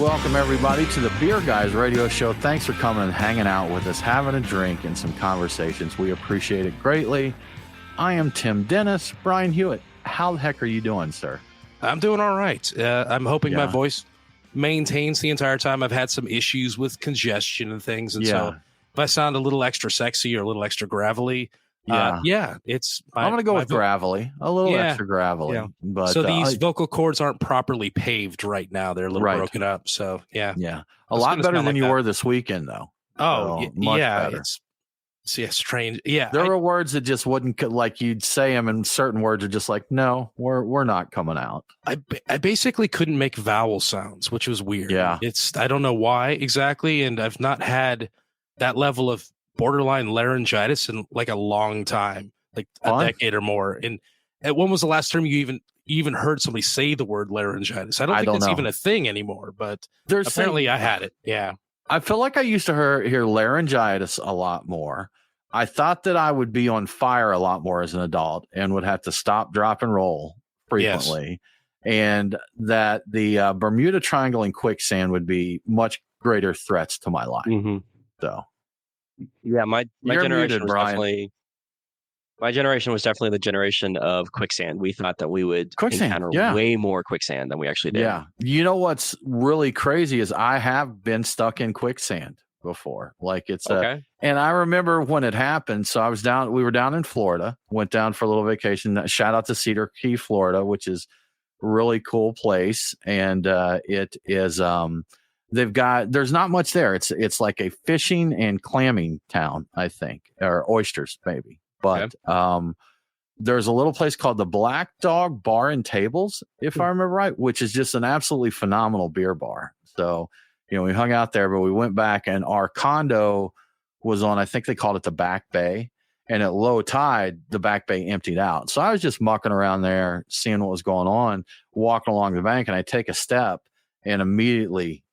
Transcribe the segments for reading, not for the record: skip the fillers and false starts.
welcome everybody to the Beer Guys radio show. Thanks for coming and hanging out with us, having a drink and some conversations. We appreciate it greatly. I am Tim Dennis. Brian Hewitt, how the heck are you doing, sir? I'm doing all right. I'm hoping my voice maintains the entire time. I've had some issues with congestion and things, and so if I sound a little extra sexy or a little extra gravelly, it's. I'm going to go with gravelly, a little extra gravelly. Yeah. But so these vocal cords aren't properly paved right now; they're a little broken up. So a lot better than you were this weekend, though. Oh, so, much better. It's strange. Yeah, there were words that just wouldn't, like, you'd say them, and certain words are just like, no, we're not coming out. I basically couldn't make vowel sounds, which was weird. Yeah, I don't know why exactly, and I've not had that level of borderline laryngitis in like a long time, like a decade or more. And when was the last time you even heard somebody say the word laryngitis? I don't think it's even a thing anymore, but apparently I had it. Yeah. I feel like I used to hear laryngitis a lot more. I thought that I would be on fire a lot more as an adult and would have to stop, drop, and roll frequently. Yes. And that the Bermuda Triangle and Quicksand would be much greater threats to my life. Mm-hmm. So, yeah, my generation was definitely the generation of Quicksand. We thought that we would encounter way more Quicksand than we actually did. Yeah. You know what's really crazy is I have been stuck in Quicksand before. Like it's and I remember when it happened. So we were down in Florida, went down for a little vacation. Shout out to Cedar Key, Florida, which is a really cool place. And it is there's not much there. It's like a fishing and clamming town, I think, or oysters maybe. But there's a little place called the Black Dog Bar and Tables, if I remember right, which is just an absolutely phenomenal beer bar. So, we hung out there, but we went back and our condo was on, I think they called it the Back Bay. And at low tide, the Back Bay emptied out. So I was just mucking around there, seeing what was going on, walking along the bank, and I take a step and immediately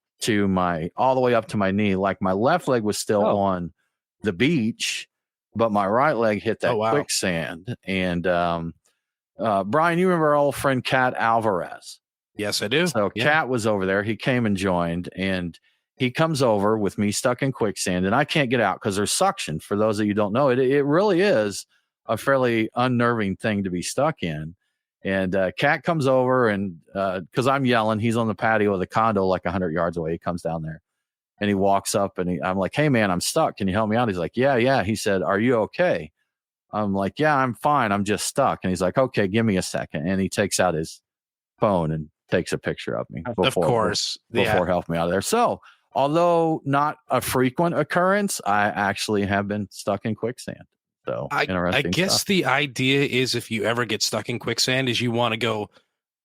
all the way up to my knee, like my left leg was still on the beach, but my right leg hit that quicksand. And Brian, you remember our old friend Cat Alvarez? Yes, I do. So Cat was over there. He came and joined, and he comes over with me stuck in quicksand, and I can't get out because there's suction. For those of you who don't know, it really is a fairly unnerving thing to be stuck in. And Cat comes over, and because I'm yelling, he's on the patio of the condo like 100 yards away. He comes down there. And he walks up and I'm like, hey, man, I'm stuck. Can you help me out? He's like, yeah. He said, are you okay? I'm like, yeah, I'm fine. I'm just stuck. And he's like, okay, give me a second. And he takes out his phone and takes a picture of me before helping me out of there. So although not a frequent occurrence, I actually have been stuck in quicksand. So I guess the idea is if you ever get stuck in quicksand is you want to go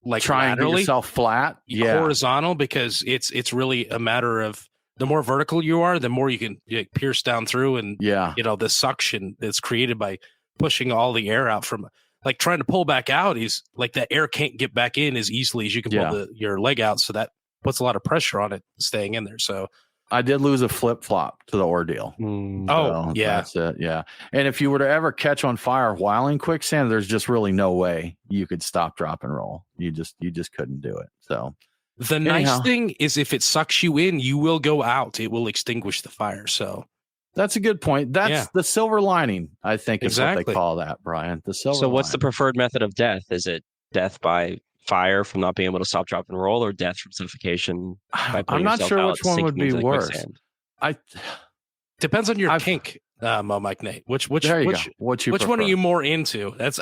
like try and get yourself flat, horizontal, because it's really a matter of the more vertical you are, the more you can pierce down through, and the suction that's created by pushing all the air out from, like, trying to pull back out is like that air can't get back in as easily as you can pull your leg out, so that puts a lot of pressure on it staying in there. So I did lose a flip flop to the ordeal. That's it. Yeah, and if you were to ever catch on fire while in quicksand, there's just really no way you could stop, drop, and roll. You just couldn't do it. So. The nice thing is if it sucks you in, you will go out. It will extinguish the fire. So that's a good point. That's the silver lining, I think, is what they call that, Brian. The silver So what's the preferred method of death? Is it death by fire from not being able to stop, drop, and roll, or death from suffocation? I'm not sure which one would be worse. Depends on your kink, Mike Nate. Which one are you more into? That's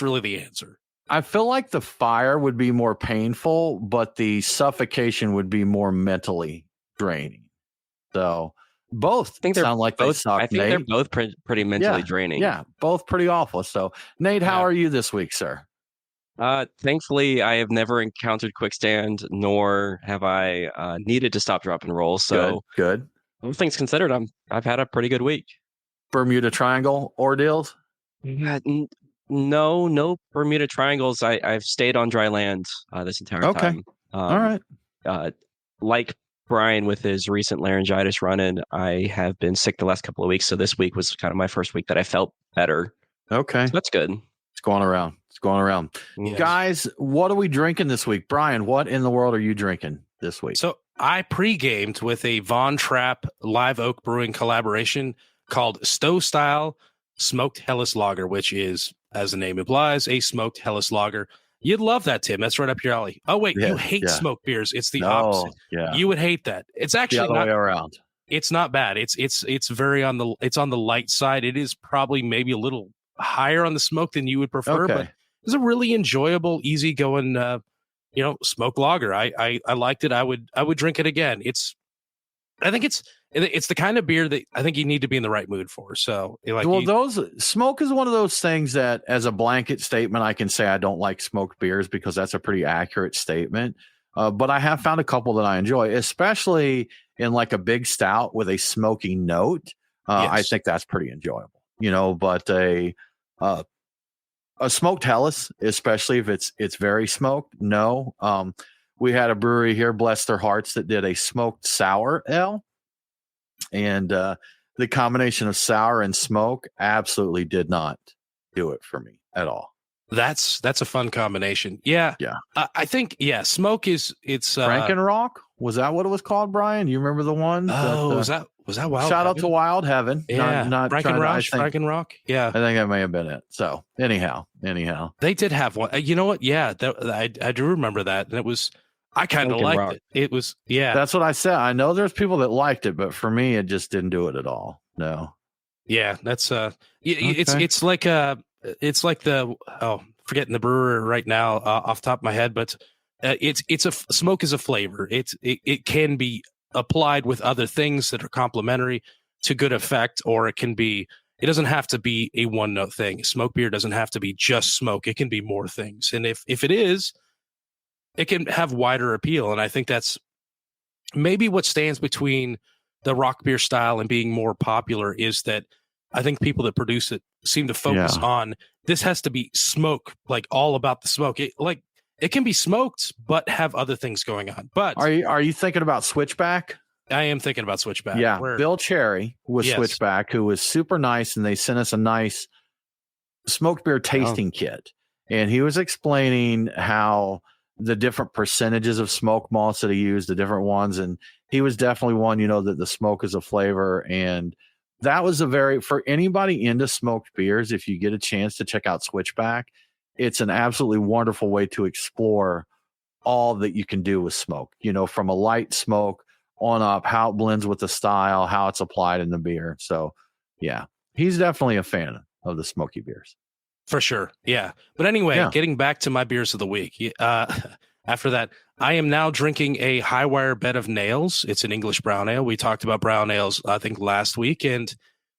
really the answer. I feel like the fire would be more painful, but the suffocation would be more mentally draining. So both sound like they suck. I think they're both pretty mentally draining. Yeah, both pretty awful. So, Nate, how are you this week, sir? Thankfully, I have never encountered quicksand, nor have I needed to stop, drop, and roll. So good. All things considered, I've had a pretty good week. Bermuda Triangle ordeals? No Bermuda Triangles. I've stayed on dry land this entire time. All right. Like Brian with his recent laryngitis run-in, I have been sick the last couple of weeks. So this week was kind of my first week that I felt better. Okay. So that's good. It's going around. Yes. Guys, what are we drinking this week? Brian, what in the world are you drinking this week? So I pre-gamed with a Von Trapp Live Oak Brewing collaboration called Stowe Style Smoked Helles Lager, which is, as the name implies, a smoked Helles Lager. You'd love that, Tim. That's right up your alley. Oh, wait, you hate smoked beers. It's the opposite. Yeah. You would hate that. It's actually the other way around. It's not bad. It's very on the light side. It is probably maybe a little higher on the smoke than you would prefer, but it's a really enjoyable, easygoing smoke lager. I liked it. I would drink it again. I think it's the kind of beer that I think you need to be in the right mood for. So smoke is one of those things that, as a blanket statement, I can say I don't like smoked beers because that's a pretty accurate statement. But I have found a couple that I enjoy, especially in like a big stout with a smoky note. I think that's pretty enjoyable, but a smoked Helles, especially if it's very smoked. No, we had a brewery here, bless their hearts, that did a smoked sour ale, and the combination of sour and smoke absolutely did not do it for me at all. That's a fun combination. Yeah. I think smoke it's Frankenrock. Was that what it was called, Brian? Do you remember the one? Was that Wild Shout out to Wild Heaven. Yeah. Not Frankenrock. Yeah. I think that may have been it. So anyhow. They did have one. You know what? Yeah. I do remember that. And it was, I kind of liked it. It was, That's what I said. I know there's people that liked it, but for me, it just didn't do it at all. No. Yeah. That's, it's like forgetting the brewer right now off the top of my head, but smoke is a flavor. It can be applied with other things that are complementary to good effect, or it doesn't have to be a one note thing. Smoke beer doesn't have to be just smoke. It can be more things. And if it is, it can have wider appeal. And I think that's maybe what stands between the rock beer style and being more popular, is that I think people that produce it seem to focus on, this has to be smoke, like all about the smoke. It can be smoked, but have other things going on. But are you thinking about Switchback? I am thinking about Switchback. Yeah, Bill Cherry was Switchback, who was super nice, and they sent us a nice smoked beer tasting kit, and he was explaining how the different percentages of smoke malts that he used, the different ones, and he was definitely one, that the smoke is a flavor. And that was for anybody into smoked beers, if you get a chance to check out Switchback, it's an absolutely wonderful way to explore all that you can do with smoke, from a light smoke on up, how it blends with the style, how it's applied in the beer. So yeah, he's definitely a fan of the smoky beers. For sure. Yeah. But anyway, getting back to my beers of the week. After that, I am now drinking a Highwire Bed of Nails. It's an English brown ale. We talked about brown ales, I think, last week. And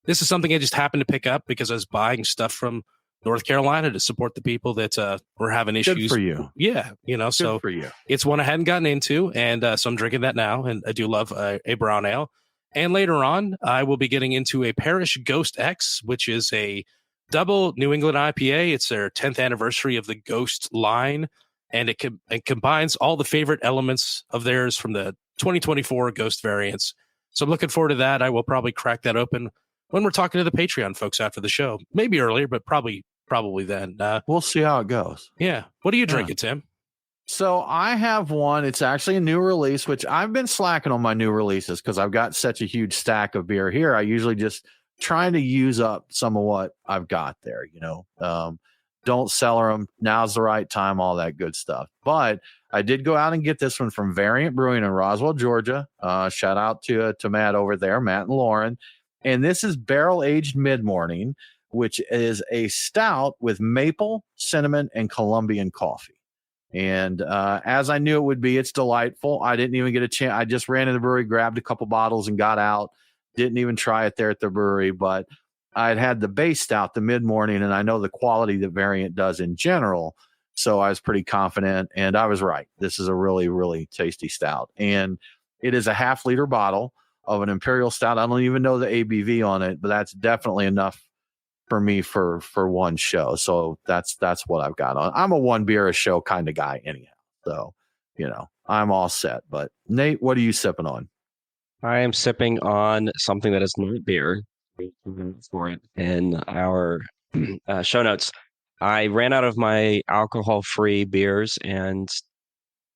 this is something I just happened to pick up because I was buying stuff from North Carolina to support the people that were having issues. Good for you. Yeah. Good for you. It's one I hadn't gotten into. And so I'm drinking that now. And I do love a brown ale. And later on, I will be getting into a Parish Ghost X, which is a double New England IPA. It's their 10th anniversary of the Ghost line. And it combines all the favorite elements of theirs from the 2024 Ghost variants. So I'm looking forward to that. I will probably crack that open when we're talking to the Patreon folks after the show. Maybe earlier, but probably then. We'll see how it goes. Yeah. What are you drinking, Tim? So I have one. It's actually a new release, which I've been slacking on my new releases because I've got such a huge stack of beer here. I usually just trying to use up some of what I've got there, don't cellar them. Now's the right time, all that good stuff. But I did go out and get this one from Variant Brewing in Roswell, Georgia. Shout out to Matt over there, Matt and Lauren. And this is barrel aged mid-morning, which is a stout with maple, cinnamon, and Colombian coffee. And as I knew it would be, it's delightful. I didn't even get a chance. I just ran to the brewery, grabbed a couple bottles, and got out. Didn't even try it there at the brewery, but I'd had the base stout, the mid-morning, and I know the quality that Variant does in general. So I was pretty confident, and I was right. This is a really, really tasty stout. And it is a 0.5 liter bottle of an Imperial Stout. I don't even know the ABV on it, but that's definitely enough for me for one show. So that's what I've got on. I'm a one beer a show kind of guy anyhow. So, I'm all set. But Nate, what are you sipping on? I am sipping on something that is not beer. For it in our show notes. I ran out of my alcohol-free beers and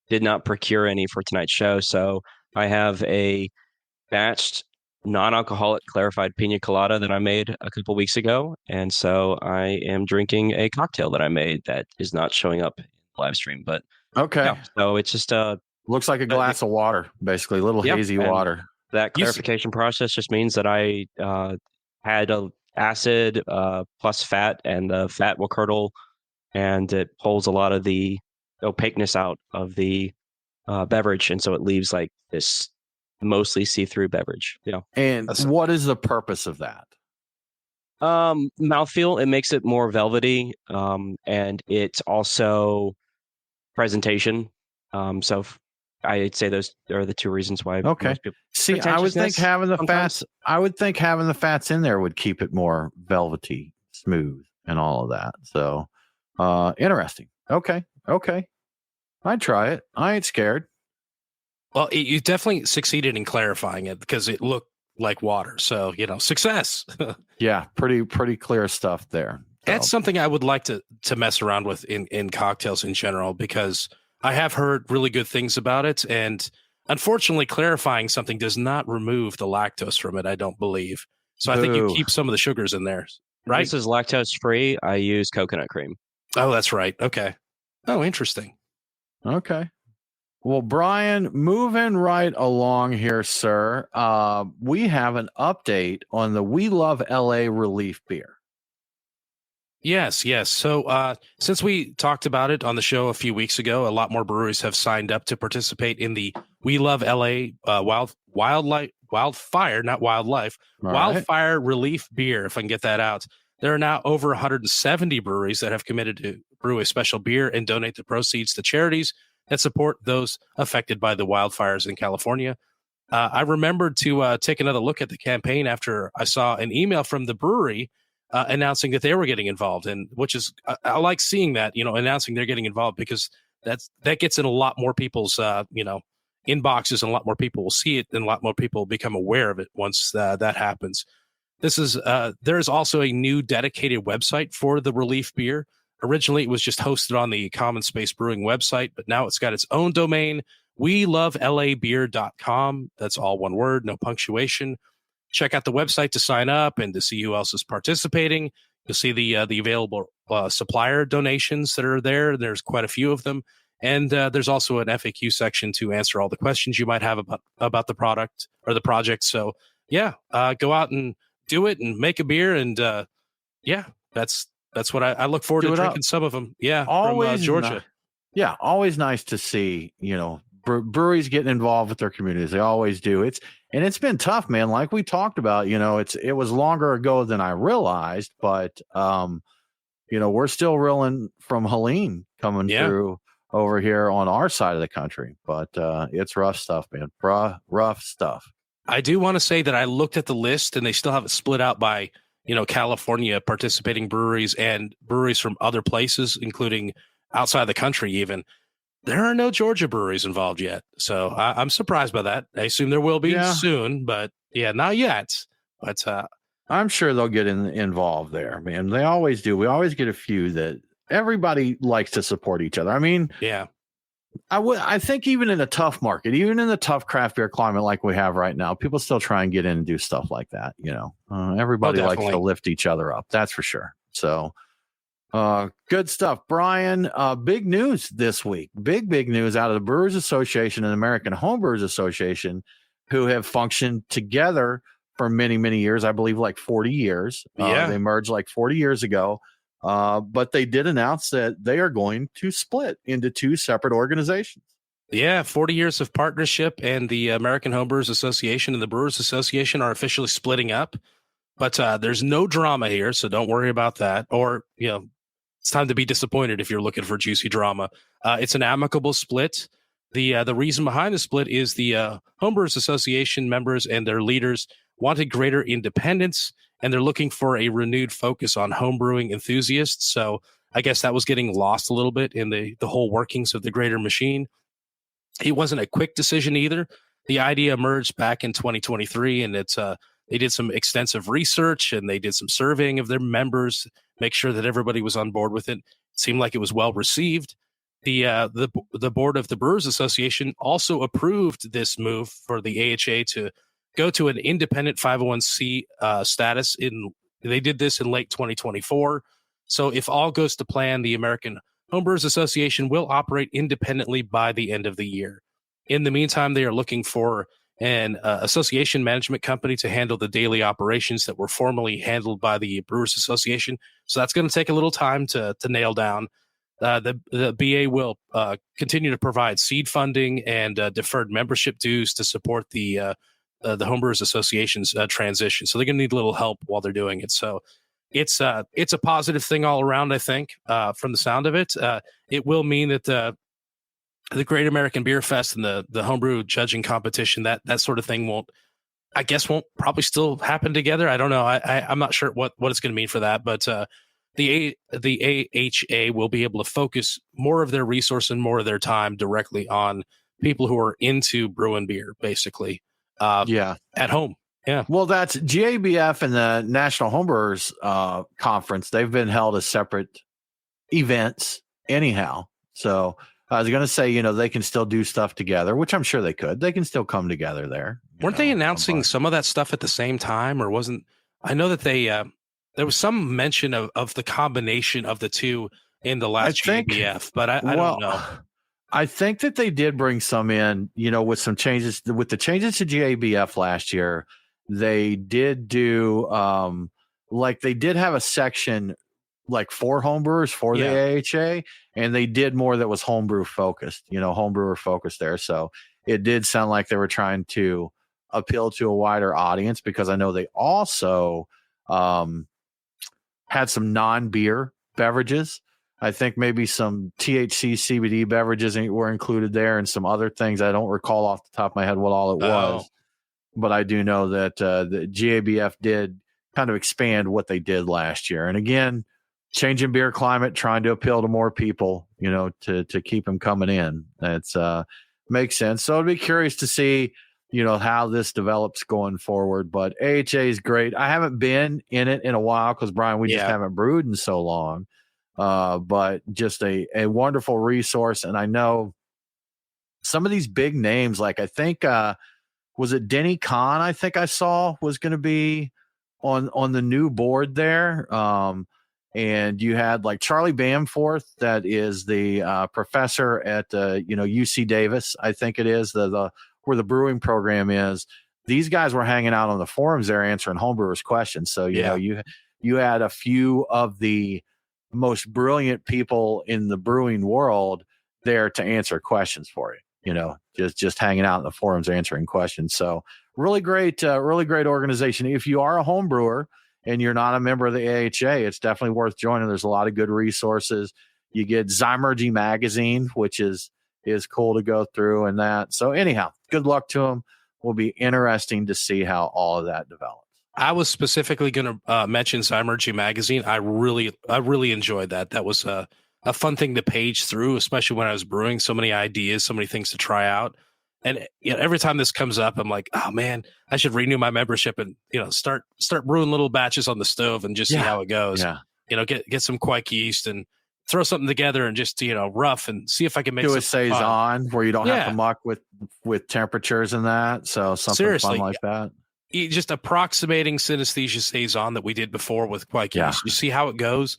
did not procure any for tonight's show, so I have a batched non-alcoholic clarified pina colada that I made a couple weeks ago, and so I am drinking a cocktail that I made that is not showing up in the live stream. But okay, so it's just looks like a glass of water, basically, a little hazy water. That clarification process just means that I had a acid plus fat, and the fat will curdle, and it pulls a lot of the opaqueness out of the beverage, and so it leaves like this mostly see-through beverage. Yeah. And what is the purpose of that? Mouthfeel. It makes it more velvety, and it's also presentation. So I'd say those are the two reasons why. Okay. See, I would think having the fats. I would think having the fats in there would keep it more velvety, smooth, and all of that. So, interesting. Okay. I'd try it. I ain't scared. Well, you definitely succeeded in clarifying it because it looked like water. So, success. Yeah, pretty clear stuff there. So. That's something I would like to mess around with in cocktails in general, because I have heard really good things about it. And unfortunately, clarifying something does not remove the lactose from it, I don't believe. So I think you keep some of the sugars in there, right? This is lactose free. I use coconut cream. Oh, that's right. Okay. Oh, interesting. Okay. Well, Brian, moving right along here, sir. We have an update on the We Love LA Relief Beer. Yes. So since we talked about it on the show a few weeks ago, a lot more breweries have signed up to participate in the We Love LA Wildfire Relief Beer, if I can get that out. There are now over 170 breweries that have committed to brew a special beer and donate the proceeds to charities that support those affected by the wildfires in California. I remembered to take another look at the campaign after I saw an email from the brewery announcing that they were getting involved, and which is I like seeing that, announcing they're getting involved, because that gets in a lot more people's inboxes, and a lot more people will see it, and a lot more people become aware of it once that happens. There is also a new dedicated website for the relief beer. Originally, it was just hosted on the Common Space Brewing website, but now it's got its own domain, welovelabeer.com. That's all one word, no punctuation. Check out the website to sign up and to see who else is participating. You'll see the available supplier donations that are there. There's quite a few of them. And there's also an FAQ section to answer all the questions you might have about the product or the project. So, go out and do it and make a beer. And, that's what I look forward to drinking some of them. Yeah, always from Georgia. Always nice to see, breweries getting involved with their communities. They always do. It's been tough, man. Like we talked about, it was longer ago than I realized, but we're still reeling from Helene coming through over here on our side of the country. But it's rough stuff, man. Rough stuff. I do want to say that I looked at the list, and they still have it split out by California participating breweries and breweries from other places, including outside the country even. There are no Georgia breweries involved yet. So I'm surprised by that. I assume there will be soon, but not yet. But I'm sure they'll get involved there, man. They always do. We always get a few that everybody likes to support each other. I mean, I think even in a tough market, even in the tough craft beer climate like we have right now, people still try and get in and do stuff like that. Everybody likes to lift each other up. That's for sure. So good stuff, Brian. Big news this week. Big news out of the Brewers Association and American Homebrewers Association, who have functioned together for many, many years. I believe like 40 years. They merged like 40 years ago. But they did announce that they are going to split into two separate organizations. 40 years of partnership, and the American Homebrewers Association and the Brewers Association are officially splitting up. But there's no drama here, so don't worry about that. Or, it's time to be disappointed if you're looking for juicy drama. It's an amicable split. The reason behind the split is the Homebrewers Association members and their leaders wanted greater independence, and they're looking for a renewed focus on homebrewing enthusiasts. So I guess that was getting lost a little bit in the whole workings of the greater machine. It wasn't a quick decision either. The idea emerged back in 2023, and they did some extensive research, and they did some surveying of their members, make sure that everybody was on board with it. It seemed like it was well received. the board of the Brewers Association also approved this move for the AHA to go to an independent 501c status. They did this in late 2024. So if all goes to plan, the American Homebrewers Association will operate independently by the end of the year. In the meantime, they are looking for an association management company to handle the daily operations that were formerly handled by the Brewers Association. So that's going to take a little time to nail down. The BA will continue to provide seed funding and deferred membership dues to support the Homebrewers Association's transition. So they're going to need a little help while they're doing it. So it's a positive thing all around, I think, from the sound of it. It will mean that the Great American Beer Fest and the homebrew judging competition, that sort of thing won't probably still happen together. I don't know. I'm not sure what it's going to mean for that, but the AHA will be able to focus more of their resource and more of their time directly on people who are into brewing beer, basically. At home. Yeah. Well, that's GABF and the National Homebrewers Conference. They've been held as separate events anyhow. So I was going to say, they can still do stuff together, which I'm sure they could. They can still come together there. Weren't they announcing some of that stuff at the same time, or wasn't? I know that they there was some mention of the combination of the two in the last GABF, but I don't know. I think that they did bring some in, with some changes, with the changes to GABF last year. They did do they did have a section like for homebrewers for the AHA, and they did more that was homebrew focused, homebrewer focused there. So it did sound like they were trying to appeal to a wider audience, because I know they also had some non-beer beverages. I think maybe some THC CBD beverages were included there, and some other things. I don't recall off the top of my head what all it was, but I do know that the GABF did kind of expand what they did last year. And again, changing beer climate, trying to appeal to more people, to keep them coming in. That's makes sense. So I'd be curious to see, how this develops going forward. But AHA is great. I haven't been in it in a while because, Brian, we just haven't brewed in so long. But just a wonderful resource. And I know some of these big names, like I think, was it Denny Kahn? I think I saw was going to be on the new board there. And you had like Charlie Bamforth, that is the professor at UC Davis. I think it is the where the brewing program is. These guys were hanging out on the forums there answering homebrewers questions. So you had a few of the most brilliant people in the brewing world there to answer questions for you, just hanging out in the forums answering questions. So really great organization. If you are a home brewer and you're not a member of the AHA, it's definitely worth joining. There's a lot of good resources. You get Zymergy magazine, which is cool to go through, and that. So anyhow, good luck to them. Will be interesting to see how all of that develops. I was specifically going to mention Zymergy magazine. I really enjoyed that. That was a fun thing to page through, especially when I was brewing. So many ideas, so many things to try out. And every time this comes up, I'm like, oh man, I should renew my membership and start brewing little batches on the stove and just see how it goes. Yeah. Get some Quake yeast and throw something together and just rough and see if I can make a saison where you don't have to muck with temperatures and that. So something fun like that. Just approximating synesthesia saison that we did before with Quake yeast. You see how it goes.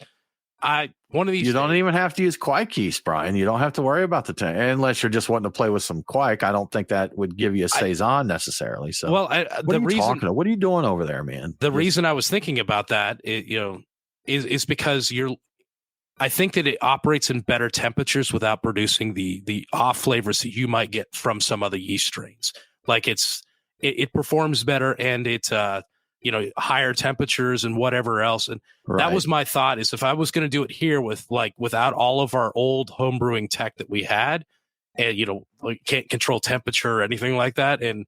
One of these. You don't even have to use Quake yeast, Brian. You don't have to worry about the unless you're just wanting to play with some Quake. I don't think that would give you a saison necessarily. So, what are you doing over there, man? The reason I was thinking about that, is because I think that it operates in better temperatures without producing the off flavors that you might get from some other yeast strains. Like it performs better, and it's higher temperatures and whatever else. And that was my thought, is if I was going to do it here without all of our old homebrewing tech that we had, and can't control temperature or anything like that, and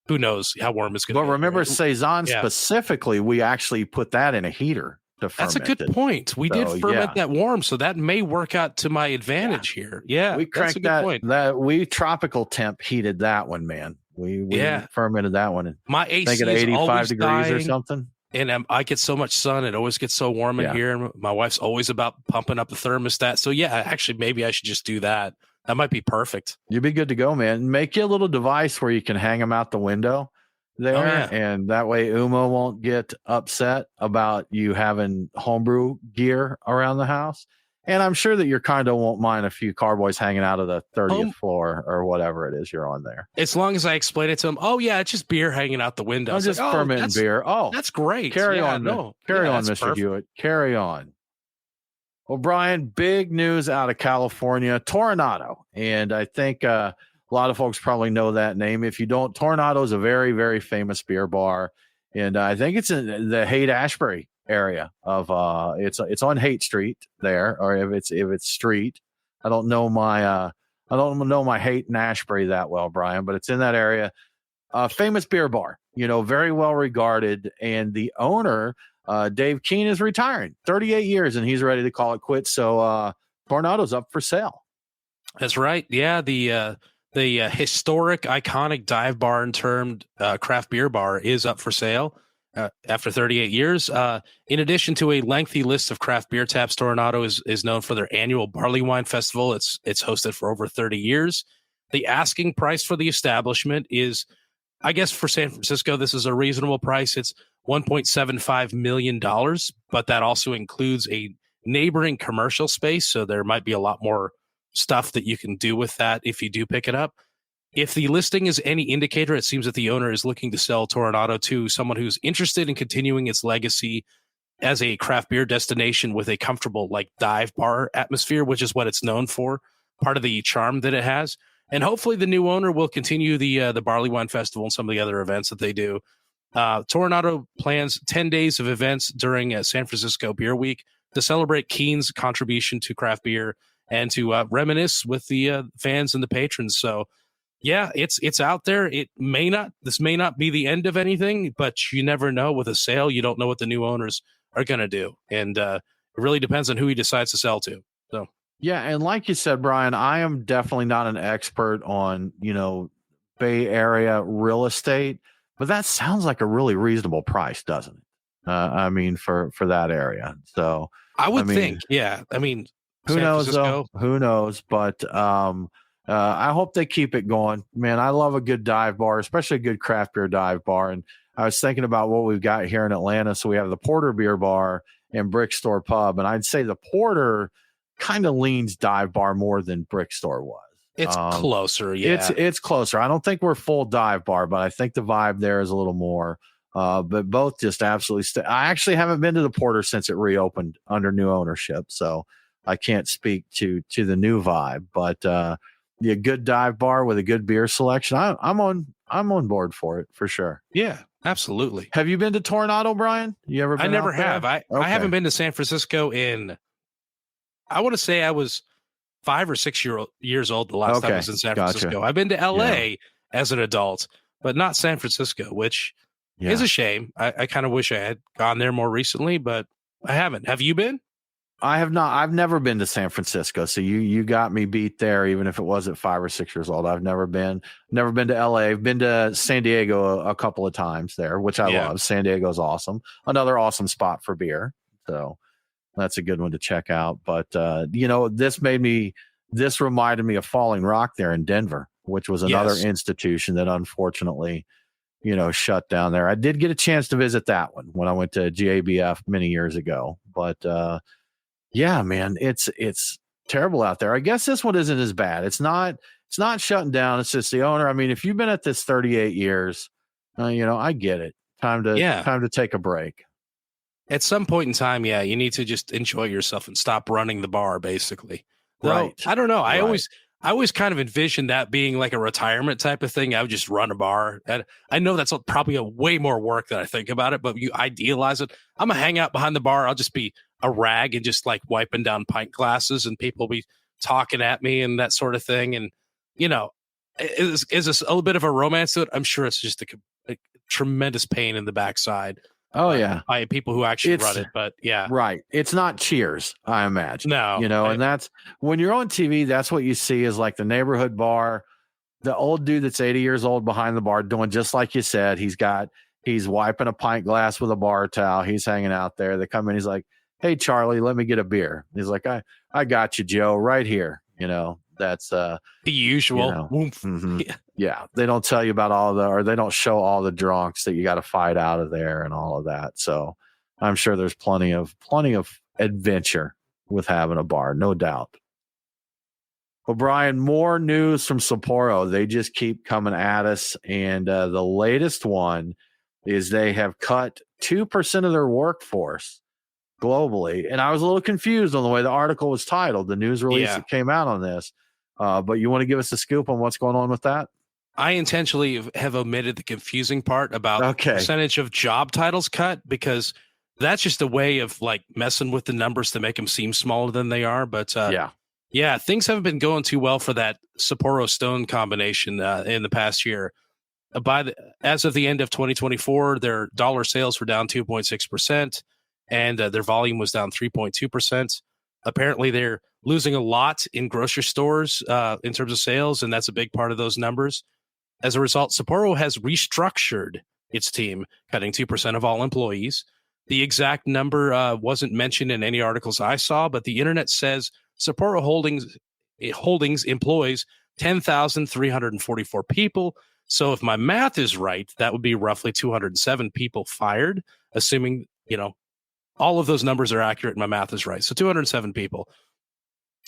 who knows how warm it's going to be. But remember, saison specifically, we actually put that in a heater. That's a good point. We did ferment that warm, so that may work out to my advantage here. Yeah, we cranked that. We tropical temp heated that one, man. We fermented that one. My AC at 85 degrees or something. And I get so much sun. It always gets so warm in here. And my wife's always about pumping up the thermostat. So yeah, actually, maybe I should just do that. That might be perfect. You'd be good to go, man. Make you a little device where you can hang them out the window there. And that way Uma won't get upset about you having homebrew gear around the house. And I'm sure that your condo won't mind a few carboys hanging out of the 30th floor or whatever it is you're on there. As long as I explain it to them, oh, yeah, it's just beer hanging out the window. I'm just fermenting beer. Oh, that's great. Carry on, Mr. Hewitt. Carry on. Well, Brian, big news out of California, Toronado. And I think a lot of folks probably know that name. If you don't, Toronado is a very, very famous beer bar. And I think it's in the Haight-Ashbury area of it's on Haight Street there, or if it's street. I don't know my Haight and Ashbury that well, Brian, but it's in that area. Famous beer bar, very well regarded, and the owner, Dave Keene, is retiring, 38 years, and he's ready to call it quits. So Tornado's up for sale. That's right. Yeah, the historic, iconic dive bar and termed craft beer bar is up for sale. After 38 years, in addition to a lengthy list of craft beer taps, Toronado is known for their annual barley wine festival. It's hosted for over 30 years. The asking price for the establishment is, I guess for San Francisco, this is a reasonable price. It's $1.75 million, but that also includes a neighboring commercial space. So there might be a lot more stuff that you can do with that if you do pick it up. If the listing is any indicator, it seems that the owner is looking to sell Toronado to someone who's interested in continuing its legacy as a craft beer destination with a comfortable dive bar atmosphere, which is what it's known for, part of the charm that it has. And hopefully the new owner will continue the Barley Wine Festival and some of the other events that they do. Toronado plans 10 days of events during San Francisco Beer Week to celebrate Keene's contribution to craft beer and to reminisce with the fans and the patrons. So, yeah, it's out there. This may not be the end of anything, but you never know. With a sale, you don't know what the new owners are going to do. And it really depends on who he decides to sell to. So, yeah. And like you said, Brian, I am definitely not an expert on, Bay Area real estate, but that sounds like a really reasonable price, doesn't it? I mean, for that area. So I would think, yeah. I mean, who knows though? Who knows? But, I hope they keep it going, man. I love a good dive bar, especially a good craft beer dive bar. And I was thinking about what we've got here in Atlanta. So we have the Porter Beer Bar and Brick Store Pub. And I'd say the Porter kind of leans dive bar more than Brick Store was. It's closer. Yeah, it's closer. I don't think we're full dive bar, but I think the vibe there is a little more. But both just absolutely. I actually haven't been to the Porter since it reopened under new ownership, so I can't speak to the new vibe. But a good dive bar with a good beer selection, I'm on board for it for sure. Yeah, absolutely. Have you been to Toronado, Brian? You ever been? I never have. I haven't been to San Francisco in, I want to say I was 5 or 6 years old the last time I was in San Francisco. I've been to LA as an adult, but not San Francisco, which is a shame. I kind of wish I had gone there more recently, but I haven't. Have you been? I have not. I've never been to San Francisco. So you got me beat there, even if it was at 5 or 6 years old. I've never been to LA. I've been to San Diego a couple of times there, which I love. San Diego's awesome. Another awesome spot for beer. So that's a good one to check out. But, this reminded me of Falling Rock there in Denver, which was another institution that unfortunately, shut down there. I did get a chance to visit that one when I went to GABF many years ago, but, yeah, man, it's terrible out there. I guess this one isn't as bad. It's not shutting down. It's just the owner. I mean, if you've been at this 38 years, I get it. Time to take a break. At some point in time, you need to just enjoy yourself and stop running the bar, basically. Right. I don't know. I always kind of envisioned that being like a retirement type of thing. I would just run a bar. And I know that's probably a way more work than I think about it, but you idealize it. I'm going to hang out behind the bar. I'll just be a rag and just wiping down pint glasses, and people will be talking at me and that sort of thing. And, is this a little bit of a romance to it? I'm sure it's just a tremendous pain in the backside. Oh yeah, by people who actually run it, but right. It's not Cheers, I imagine. No, and that's when you're on TV. That's what you see is the neighborhood bar, the old dude that's 80 years old behind the bar doing just like you said. He's got He's wiping a pint glass with a bar towel. He's hanging out there. They come in. He's like, "Hey, Charlie, let me get a beer." He's like, I got you, Joe, right here. That's the usual. Yeah. They don't tell you about or they don't show all the drunks that you got to fight out of there and all of that. So I'm sure there's plenty of adventure with having a bar, no doubt. Well, Brian, more news from Sapporo. They just keep coming at us. And the latest one is they have cut 2% of their workforce globally. And I was a little confused on the way the article was titled, the news release that came out on this. But you want to give us a scoop on what's going on with that? I intentionally have omitted the confusing part about percentage of job titles cut, because that's just a way of like messing with the numbers to make them seem smaller than they are. But yeah, things haven't been going too well for that Sapporo Stone combination in the past year. As of the end of 2024, their dollar sales were down 2.6%, and their volume was down 3.2%. Apparently, they're losing a lot in grocery stores in terms of sales, and that's a big part of those numbers. As a result, Sapporo has restructured its team, cutting 2% of all employees. The exact number wasn't mentioned in any articles I saw, but the internet says Sapporo Holdings employs 10,344 people. So if my math is right, that would be roughly 207 people fired, assuming, all of those numbers are accurate and my math is right. So 207 people.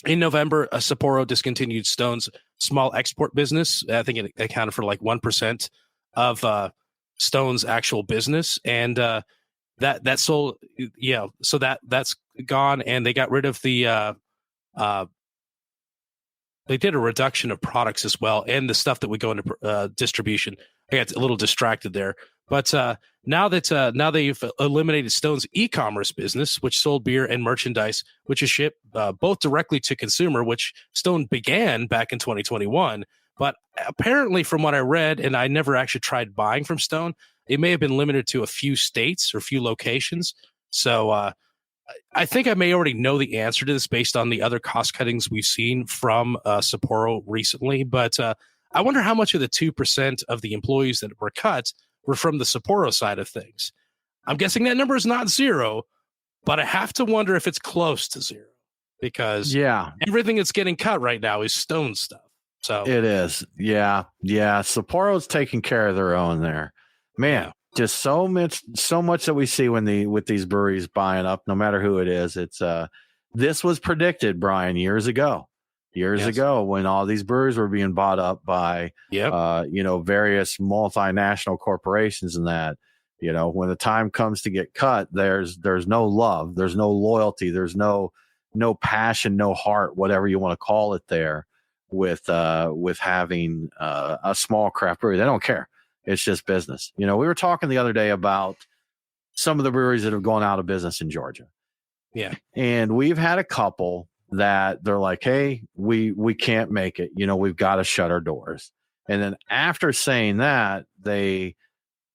In November, Sapporo discontinued Stone's small export business. I think it accounted for like 1% of Stone's actual business. And that sold, so that's gone. And they got rid of the they did a reduction of products as well, and the stuff that would go into distribution. I got a little distracted there, but now they've eliminated Stone's e-commerce business, which sold beer and merchandise, which is shipped both directly to consumer, which Stone began back in 2021. But apparently, from what I read, and I never actually tried buying from Stone, it may have been limited to a few states or a few locations. So I think I may already know the answer to this based on the other cost cuttings we've seen from Sapporo recently. But I wonder how much of the 2% of the employees that were cut were from the Sapporo side of things. I'm guessing that number is not zero, but I have to wonder if it's close to zero, because everything that's getting cut right now is Stone stuff. So it is. Yeah. Sapporo's taking care of their own there, man. Yeah. Just so much that we see with these breweries buying up, no matter who it is. It's this was predicted, Brian, years ago when all these breweries were being bought up by various multinational corporations, and that when the time comes to get cut, there's no love, there's no loyalty, there's no passion, no heart, whatever you want to call it there with having a small craft brewery. They don't care. It's just business. We were talking the other day about some of the breweries that have gone out of business in Georgia. Yeah. And we've had a couple that they're like, hey, we can't make it. We've got to shut our doors. And then after saying that, they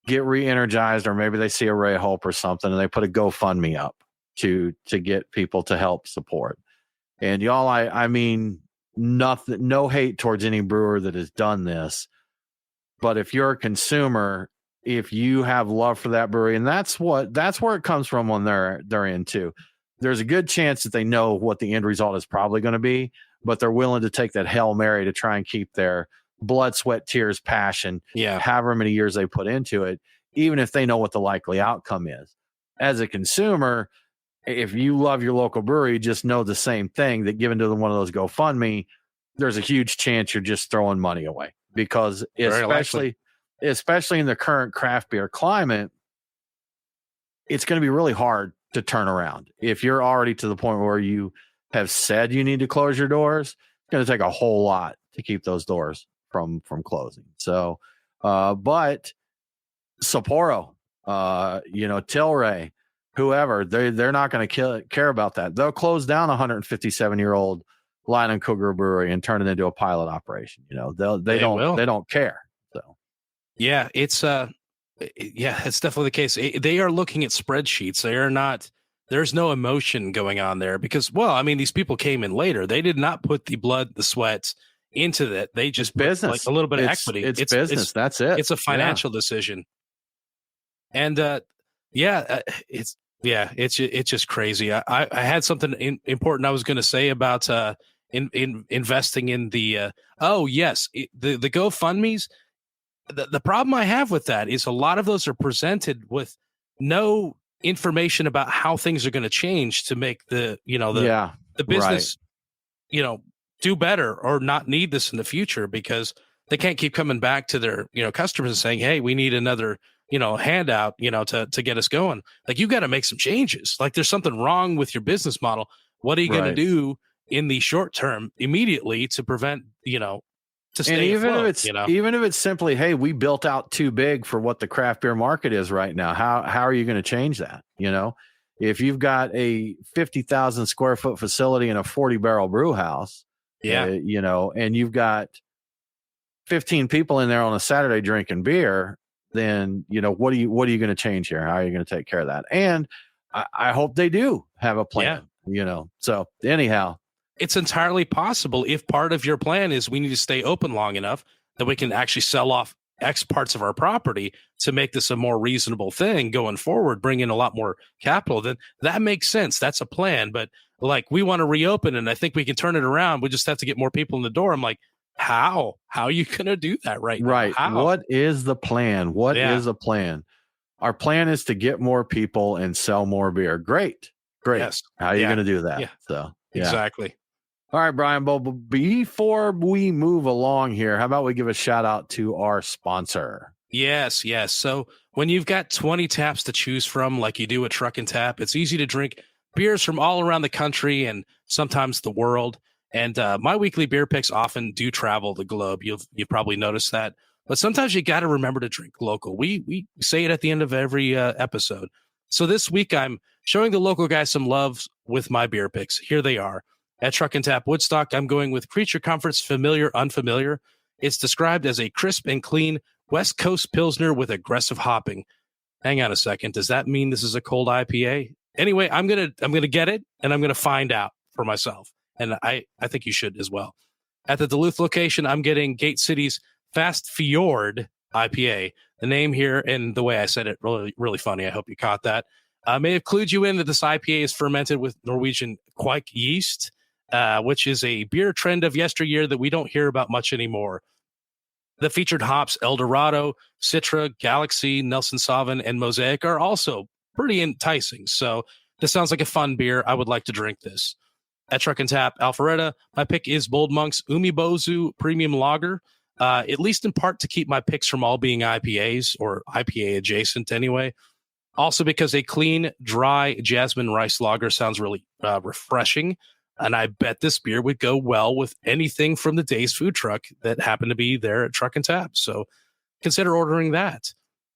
get re-energized, or maybe they see a ray of hope or something, and they put a GoFundMe up to get people to help support. And y'all, I mean, nothing, no hate towards any brewer that has done this. But if you're a consumer, if you have love for that brewery, and that's where it comes from on their end too. There's a good chance that they know what the end result is probably going to be, but they're willing to take that Hail Mary to try and keep their blood, sweat, tears, passion, however many years they put into it, even if they know what the likely outcome is. As a consumer, if you love your local brewery, just know the same thing, that given to one of those GoFundMe, there's a huge chance you're just throwing money away. Because especially in the current craft beer climate, it's going to be really hard to turn around. If you're already to the point where you have said you need to close your doors, it's going to take a whole lot to keep those doors from closing. So, but Sapporo, Tilray, whoever, they're not going to care about that. They'll close down a 157-year-old Line and Cougar brewery and turn it into a pilot operation. They don't care. So it's definitely the case. They are looking at spreadsheets. They are not, there's no emotion going on there, because, these people came in later. They did not put the blood, the sweat into that. They just business, like a little bit of equity. It's business. That's it. It's a financial decision. And it's just crazy. I had something important I was going to say about in investing in the the GoFundMe's. The problem I have with that is a lot of those are presented with no information about how things are going to change to make the business do better or not need this in the future, because they can't keep coming back to their customers and saying, hey, we need another handout to get us going. Like, you got to make some changes. Like, there's something wrong with your business model. What are you going to do in the short term immediately to prevent to stay and even afloat, even if it's simply, hey, we built out too big for what the craft beer market is right now. How are you going to change that? If you've got a 50,000 square foot facility and a 40 barrel brew house, and you've got 15 people in there on a Saturday drinking beer, then what are you going to change here? How are you going to take care of that? And I hope they do have a plan. So anyhow. It's entirely possible if part of your plan is we need to stay open long enough that we can actually sell off X parts of our property to make this a more reasonable thing going forward, bring in a lot more capital, then that makes sense. That's a plan. But like, we want to reopen and I think we can turn it around. We just have to get more people in the door. I'm like, how are you going to do that now? How? What is the plan? What is a plan? Our plan is to get more people and sell more beer. Great. Yes. How are you going to do that? Yeah. So exactly. All right, Brian, but before we move along here, how about we give a shout out to our sponsor? Yes. So when you've got 20 taps to choose from, like you do at Truck and Tap, it's easy to drink beers from all around the country and sometimes the world. And my weekly beer picks often do travel the globe. You've probably noticed that. But sometimes you got to remember to drink local. We say it at the end of every episode. So this week, I'm showing the local guys some love with my beer picks. Here they are. At Truck and Tap Woodstock, I'm going with Creature Comforts Familiar Unfamiliar. It's described as a crisp and clean West Coast Pilsner with aggressive hopping. Hang on a second. Does that mean this is a cold IPA? Anyway, I'm gonna get it, and I'm gonna find out for myself. And I think you should as well. At the Duluth location, I'm getting Gate City's Fast Fjord IPA. The name here and the way I said it, really, really funny. I hope you caught that. May have clued you in that this IPA is fermented with Norwegian Quake yeast, which is a beer trend of yesteryear that we don't hear about much anymore. The featured hops, El Dorado, Citra, Galaxy, Nelson Sauvin, and Mosaic are also pretty enticing. So this sounds like a fun beer. I would like to drink this. At Truck and Tap Alpharetta, my pick is Bold Monk's Umibozu Premium Lager, at least in part to keep my picks from all being IPAs or IPA adjacent anyway. Also because a clean, dry jasmine rice lager sounds really refreshing. And I bet this beer would go well with anything from the day's food truck that happened to be there at Truck and Tap. So consider ordering that.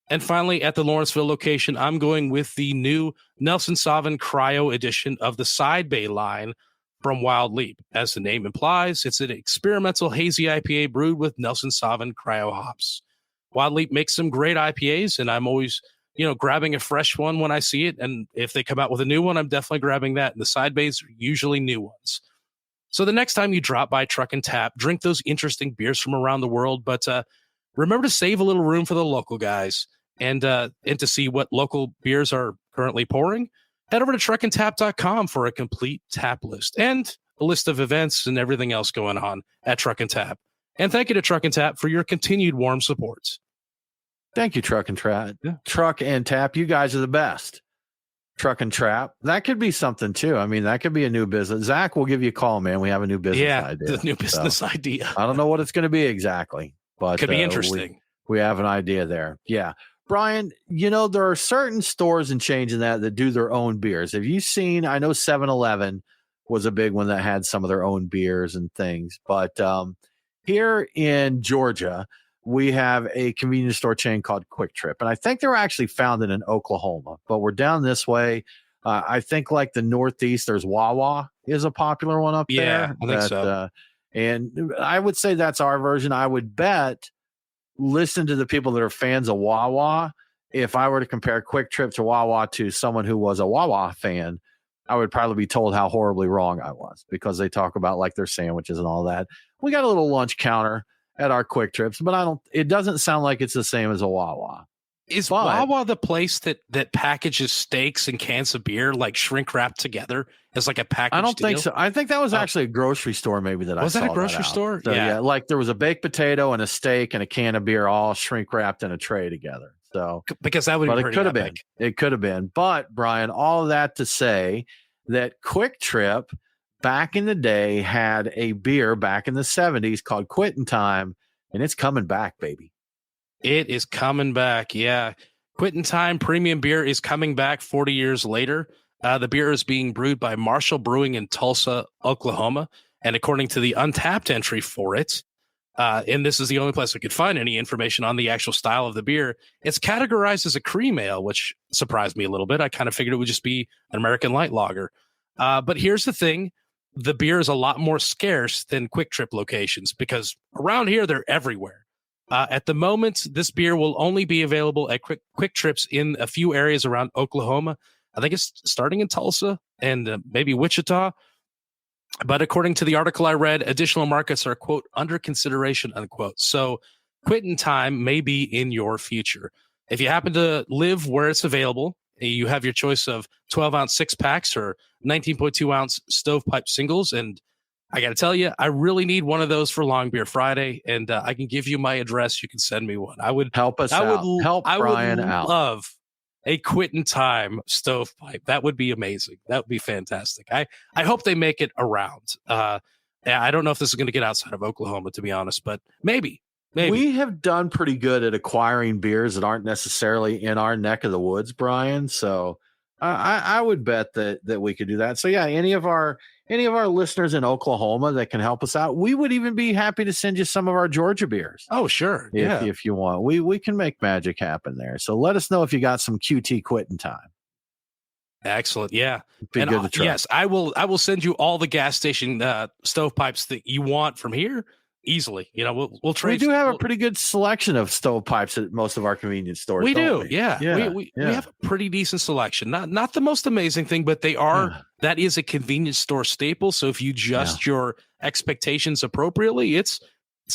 And finally, at the Lawrenceville location, I'm going with the new Nelson Sauvin Cryo edition of the Side Bay line from Wild Leap. As the name implies, it's an experimental hazy IPA brewed with Nelson Sauvin Cryo hops. Wild Leap makes some great IPAs, and I'm always grabbing a fresh one when I see it. And if they come out with a new one, I'm definitely grabbing that. And the side bays are usually new ones. So the next time you drop by Truck and Tap, drink those interesting beers from around the world. But remember to save a little room for the local guys and to see what local beers are currently pouring. Head over to truckandtap.com for a complete tap list and a list of events and everything else going on at Truck and Tap. And thank you to Truck and Tap for your continued warm support. Thank you, Truck and Trap. Yeah. Truck and Tap, you guys are the best. Truck and Trap, that could be something too. I mean, that could be a new business. Zach, we'll give you a call, man. We have a new business idea. The new business idea. I don't know what it's going to be exactly, but could be interesting. We have an idea there. Yeah. Brian, there are certain stores and chains in that do their own beers. Have you seen, I know 7-Eleven was a big one that had some of their own beers and things, but here in Georgia, we have a convenience store chain called Quick Trip. And I think they were actually founded in Oklahoma, but we're down this way. I think like the Northeast, there's Wawa is a popular one up there. Yeah, I think so. And I would say that's our version. I would bet, listen to the people that are fans of Wawa. If I were to compare Quick Trip to Wawa to someone who was a Wawa fan, I would probably be told how horribly wrong I was, because they talk about like their sandwiches and all that. We got a little lunch counter at our Quick Trips, but it doesn't sound like it's the same as a Wawa. Is Wawa the place that packages steaks and cans of beer like shrink wrapped together as like a package? I don't think so. I think that was actually a grocery store. Maybe that was I saw that a grocery store? So, yeah, like there was a baked potato and a steak and a can of beer all shrink wrapped in a tray together. So because that would be pretty epic. It could have been. But Brian, all of that to say that Quick Trip back in the day had a beer back in the 70s called Quittin' Time, and it's coming back, baby. It is coming back. Yeah. Quittin' Time premium beer is coming back 40 years later. The beer is being brewed by Marshall Brewing in Tulsa, Oklahoma. And according to the Untapped entry for it, and this is the only place I could find any information on the actual style of the beer, it's categorized as a cream ale, which surprised me a little bit. I kind of figured it would just be an American light lager. But here's the thing. The beer is a lot more scarce than Quick Trip locations because around here, they're everywhere. At the moment, this beer will only be available at Quick Trips in a few areas around Oklahoma. I think it's starting in Tulsa and maybe Wichita. But according to the article I read, additional markets are, quote, under consideration, unquote. So Quittin' Time may be in your future. If you happen to live where it's available, you have your choice of 12-ounce six-packs or 19.2-ounce stovepipe singles. And I got to tell you, I really need one of those for Long Beer Friday, and I can give you my address. You can send me one. I would help us out. Help Brian out. Love a Quittin' Time stovepipe. That would be amazing. That would be fantastic. I hope they make it around. I don't know if this is going to get outside of Oklahoma, to be honest, but maybe. We have done pretty good at acquiring beers that aren't necessarily in our neck of the woods, Brian. So I would bet that we could do that. So yeah, any of our listeners in Oklahoma that can help us out, we would even be happy to send you some of our Georgia beers. Oh, sure. If you want, we can make magic happen there. So let us know if you got some QT Quittin' Time. Excellent. Yeah. Be good to try. Yes, I will send you all the gas station stovepipes that you want from here. Easily, we'll trade. We do have a pretty good selection of stovepipes at most of our convenience stores. We do, yeah. We have a pretty decent selection. Not the most amazing thing, but they are. Yeah. That is a convenience store staple. So if you adjust your expectations appropriately, it's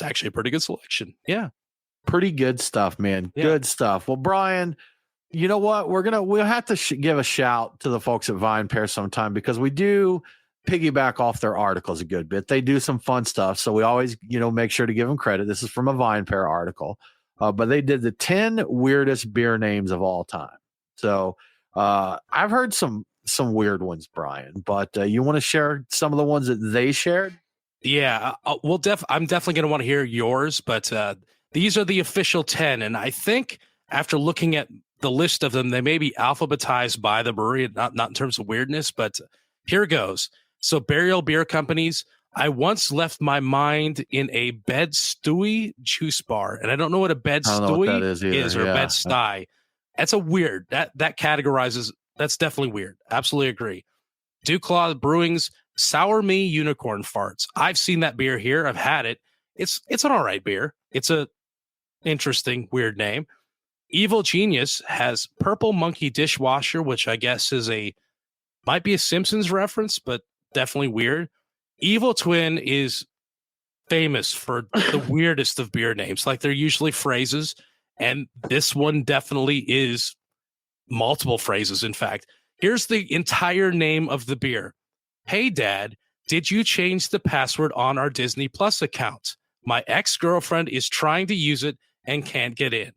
actually a pretty good selection. Yeah, pretty good stuff, man. Yeah. Good stuff. Well, Brian, you know what? We'll have to give a shout to the folks at Vine Pair sometime because we do piggyback off their articles a good bit. They do some fun stuff. So we always, make sure to give them credit. This is from a Vine Pair article, but they did the 10 weirdest beer names of all time. So I've heard some weird ones, Brian, but you want to share some of the ones that they shared? Yeah, I'm definitely going to want to hear yours, but these are the official 10. And I think after looking at the list of them, they may be alphabetized by the brewery, not in terms of weirdness, but here goes. So Burial Beer Companies, I once left my mind in a Bed Stuy juice bar. And I don't know what a Bed Stuy is or Bed Stuy. That's a weird, that categorizes, that's definitely weird. Absolutely agree. Duclaw Brewing's Sour Me Unicorn Farts. I've seen that beer here. I've had it. It's an all right beer. It's a interesting, weird name. Evil Genius has Purple Monkey Dishwasher, which I guess might be a Simpsons reference, but definitely weird. Evil Twin is famous for the weirdest of beer names. Like they're usually phrases, and this one definitely is multiple phrases. In fact, here's the entire name of the beer. Hey, Dad, did you change the password on our Disney Plus account? My ex-girlfriend is trying to use it and can't get in.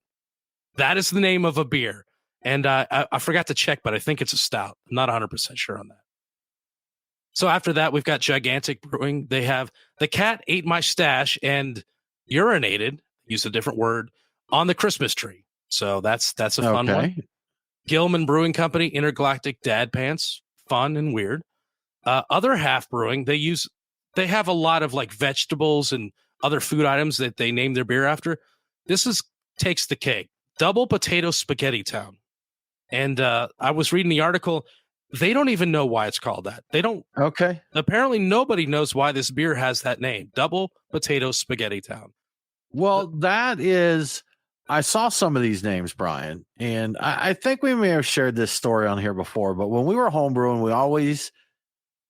That is the name of a beer. And I forgot to check, but I think it's a stout. I'm not 100% sure on that. So after that, we've got Gigantic Brewing. They have The Cat Ate My Stash and urinated, use a different word, on the Christmas tree. So that's a fun one. Gilman Brewing Company, Intergalactic Dad Pants. Fun and weird. Other Half Brewing, they have a lot of like vegetables and other food items that they name their beer after. This takes the cake. Double Potato Spaghetti Town. And I was reading the article. They don't even know why it's called that. They don't. Okay. Apparently, nobody knows why this beer has that name. Double Potato Spaghetti Town. Well, I saw some of these names, Brian, and I think we may have shared this story on here before, but when we were homebrewing, we always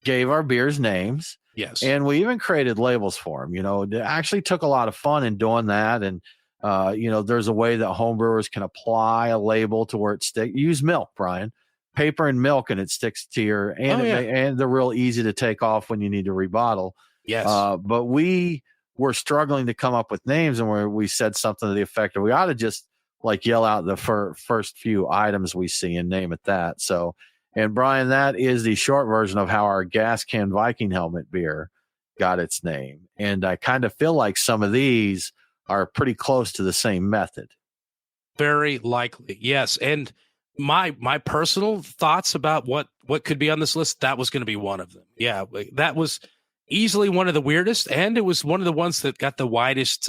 gave our beers names. Yes. And we even created labels for them. It actually took a lot of fun in doing that. And There's a way that homebrewers can apply a label to where it sticks. Use milk, Brian, paper and milk, and it sticks to your, and they're real easy to take off when you need to rebottle. Yes. But we were struggling to come up with names, and we said something to the effect of, we ought to just like yell out the first few items we see and name it that. So, and Brian, that is the short version of how our gas can Viking helmet beer got its name. And I kind of feel like some of these are pretty close to the same method. Very likely. Yes. And my personal thoughts about what could be on this list, that was going to be one of them. Yeah. That was easily one of the weirdest. And it was one of the ones that got the widest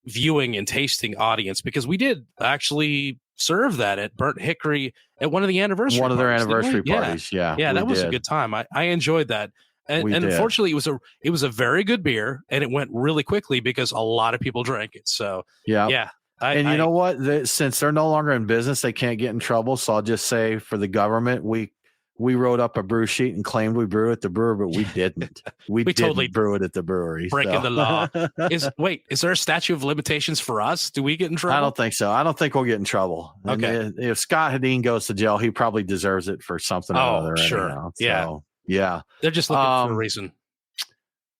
viewing and tasting audience, because we did actually serve that at Burnt Hickory at one of the anniversary parties. Their anniversary parties. Yeah. That was a good time. I enjoyed that. And unfortunately, it was a very good beer, and it went really quickly because a lot of people drank it. So yeah. You know what? Since they're no longer in business, they can't get in trouble. So I'll just say, for the government, we wrote up a brew sheet and claimed we brew at the brewer, but we didn't. We didn't totally brew it at the brewery. Breaking the law. Is there a statute of limitations for us? Do we get in trouble? I don't think so. I don't think we'll get in trouble. Okay. If Scott Hedin goes to jail, he probably deserves it for something or other. Sure. Anyhow. Yeah. So, yeah. They're just looking for a reason.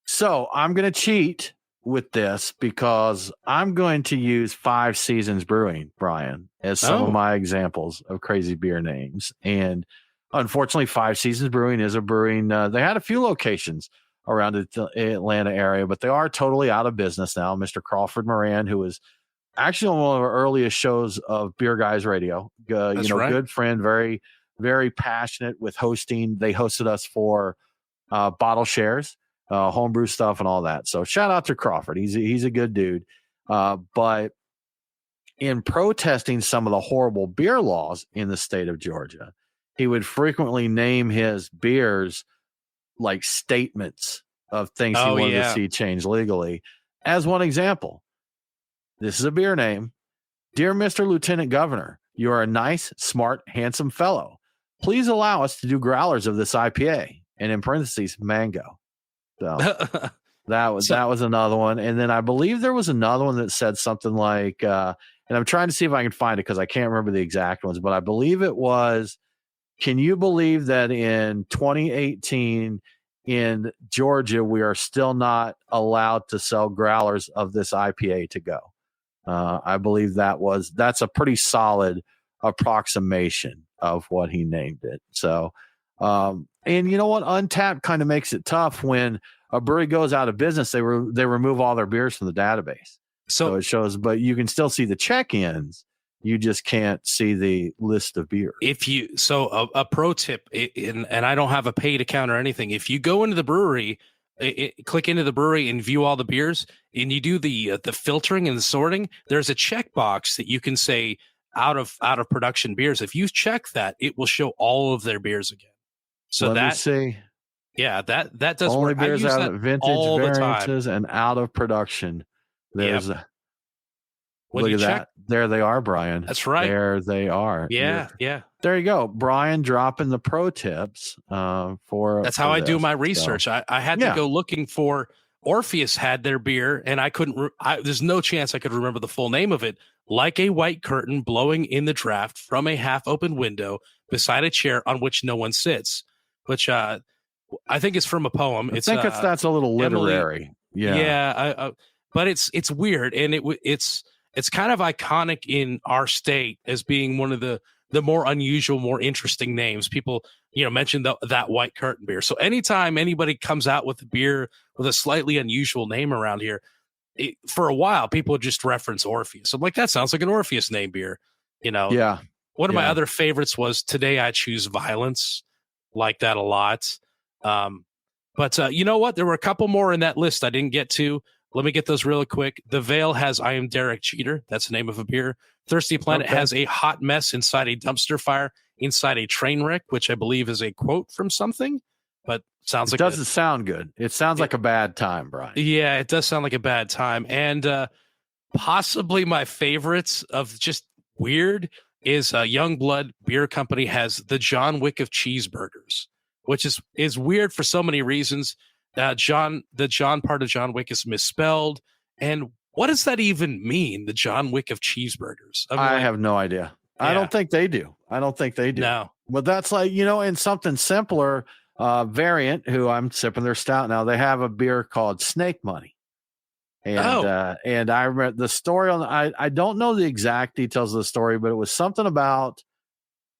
So I'm going to cheat with this, because I'm going to use 5 Seasons Brewing, Brian, as some of my examples of crazy beer names. And unfortunately, 5 Seasons Brewing is a brewing. They had a few locations around the Atlanta area, but they are totally out of business now. Mr. Crawford Moran, who was actually on one of our earliest shows of Beer Guys Radio, right. Good friend, very, very passionate with hosting. They hosted us for bottle shares, homebrew stuff, and all that. So shout out to Crawford. He's a good dude. But in protesting some of the horrible beer laws in the state of Georgia, he would frequently name his beers like statements of things he wanted to see changed legally. As one example, this is a beer name. Dear Mr. Lieutenant Governor, you are a nice, smart, handsome fellow. Please allow us to do growlers of this IPA, and in parentheses, mango. So that was another one. And then I believe there was another one that said something like, and I'm trying to see if I can find it because I can't remember the exact ones, but I believe it was, can you believe that in 2018 in Georgia, we are still not allowed to sell growlers of this IPA to go? I believe that's a pretty solid approximation of what he named it. So, and you know what? Untapped kind of makes it tough when a brewery goes out of business. They remove all their beers from the database. So it shows, but you can still see the check-ins. You just can't see the list of beer. A pro tip, and I don't have a paid account or anything. If you go into the brewery, click into the brewery and view all the beers, and you do the filtering and the sorting, there's a checkbox that you can say out of production beers. If you check that, it will show all of their beers again. So Let me see. Yeah, that does only work. Beers out of vintage, variances, and out of production. There's look at that. There they are, Brian. That's right. There they are. Yeah. There you go. Brian dropping the pro tips That's how I do my research. So, I had to go looking for Orpheus had their beer, and I couldn't there's no chance I could remember the full name of it. Like a white curtain blowing in the draft from a half-open window beside a chair on which no one sits, which I think it's from a poem. That's a little literary. But it's weird, and it's kind of iconic in our state as being one of the more unusual, more interesting names. People, mention that white curtain beer. So anytime anybody comes out with a beer with a slightly unusual name around here, for a while, people would just reference Orpheus. I'm like, that sounds like an Orpheus name beer, Yeah. One of my other favorites was Today I Choose Violence. Like that a lot. But you know what? There were a couple more in that list I didn't get to. Let me get those really quick. The Veil has I Am Derek Cheater. That's the name of a beer. Thirsty Planet has a hot mess inside a dumpster fire inside a train wreck, which I believe is a quote from something, but it doesn't sound good. It sounds like a bad time, Brian. Yeah, it does sound like a bad time. And possibly my favorites of just weird is Youngblood Beer Company has the John Wick of cheeseburgers, which is weird for so many reasons. The John part of John Wick is misspelled, and What does that even mean? The John Wick of cheeseburgers. I have no idea. Yeah. I don't think they do. No. But that's like, in something simpler, Variant, who I'm sipping their stout now, they have a beer called Snake Money. And I remember the story I don't know the exact details of the story, but it was something about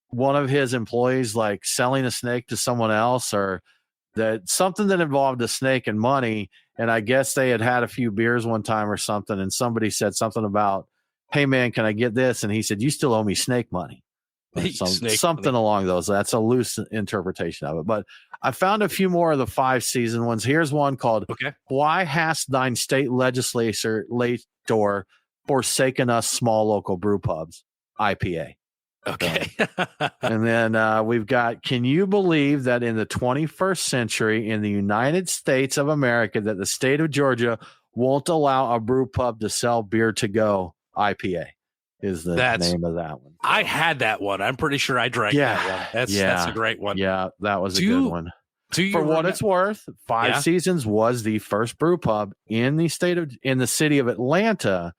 one of his employees like selling a snake to someone else, or that something that involved a snake and money. And I guess they had a few beers one time or something, and somebody said something about, "Hey man, can I get this?" And he said, "You still owe me snake money." Something along those. That's a loose interpretation of it. But I found a few more of the 5-season ones. Here's one called "Why Hast Thine State Legislator Forsaken Us Small Local Brew Pubs?" IPA. Okay. And then we've got, "Can you believe that in the 21st century in the United States of America that the state of Georgia won't allow a brew pub to sell beer to go?" IPA is the name of that one. So. I had that one. I'm pretty sure I drank that one. That's a great one. Yeah, that was a good one. For what it's worth, 5 Seasons was the first brew pub in the city of Atlanta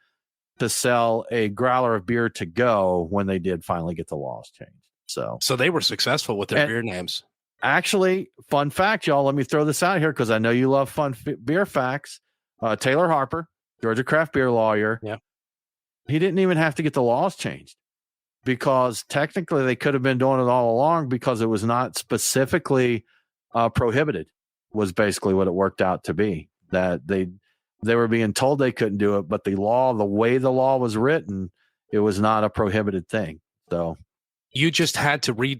to sell a growler of beer to go when they did finally get the laws changed. So they were successful with their beer names. Actually, fun fact, y'all, let me throw this out here because I know you love fun beer facts. Taylor Harper, Georgia craft beer lawyer. Yeah. He didn't even have to get the laws changed because technically they could have been doing it all along because it was not specifically prohibited, was basically what it worked out to be. That they were being told they couldn't do it, but the way the law was written, it was not a prohibited thing. So you just had to